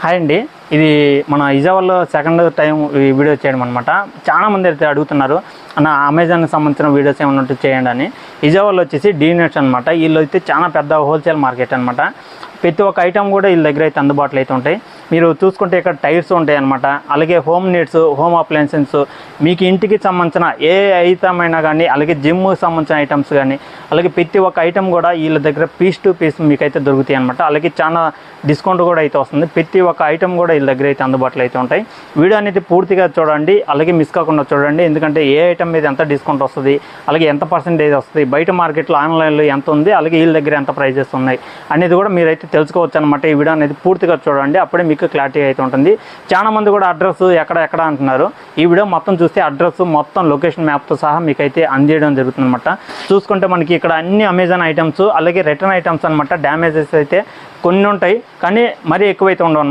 Hi అండి, ఇది మన విజయవాడలో సెకండ్ టైం ఈ వీడియో చేయడం అనమాట. చాలామంది అయితే అడుగుతున్నారు అన్న అమెజాన్కి సంబంధించిన వీడియోస్ ఏమైనా ఉంటే చేయండి అని. విజయవాడలో వచ్చేసి డీనెట్స్ అనమాట. వీళ్ళు అయితే చాలా పెద్ద హోల్సేల్ మార్కెట్ అనమాట. ప్రతి ఒక్క ఐటమ్ కూడా వీళ్ళ దగ్గర అయితే అందుబాటులో అయితే ఉంటాయి. మీరు చూసుకుంటే ఇక్కడ టైర్స్ ఉంటాయి అనమాట. అలాగే హోమ్ నీడ్స్, హోమ్ అప్లయన్సెస్, మీకు ఇంటికి సంబంధించిన ఏ ఐటమ్ అయినా కానీ, అలాగే జిమ్కి సంబంధించిన ఐటమ్స్ కానీ, అలాగే ప్రతి ఒక్క ఐటమ్ కూడా వీళ్ళ దగ్గర పీస్ టు పీస్ మీకైతే దొరుకుతాయి అనమాట. అలాగే చాలా డిస్కౌంట్ కూడా అయితే వస్తుంది. ప్రతి ఒక్క ఐటమ్ కూడా వీళ్ళ దగ్గర అయితే అందుబాటులో అయితే ఉంటాయి. వీడియో అనేది పూర్తిగా చూడండి, అలాగే మిస్ కాకుండా చూడండి. ఎందుకంటే ఏ ఐటమ్ మీద ఎంత డిస్కౌంట్ వస్తుంది, అలాగే ఎంత పర్సెంటేజ్ వస్తుంది, బయట మార్కెట్లో ఆన్లైన్లో ఎంత ఉంది, అలాగే వీళ్ళ దగ్గర ఎంత ప్రైజెస్ ఉన్నాయి అనేది కూడా మీరైతే తెలుసుకోవచ్చు అనమాట. ఈ వీడియో అనేది పూర్తిగా చూడండి, అప్పుడే మీకు క్లారిటీ అయితే ఉంటుంది. చాలా మంది కూడా అడ్రస్ ఎక్కడ అంటున్నారు. ఈ వీడియో మొత్తం చూస్తే అడ్రస్ మొత్తం లొకేషన్ మ్యాప్తో సహా మీకైతే అందించడం జరుగుతుంది అనమాట. చూసుకుంటే మనకి ఇక్కడ అన్ని అమెజాన్ ఐటమ్స్, అలాగే రిటర్న్ ఐటమ్స్ అనమాట. డ్యామేజెస్ అయితే కొన్ని ఉంటాయి, కానీ మరీ ఎక్కువైతే ఉండవు అనమాట.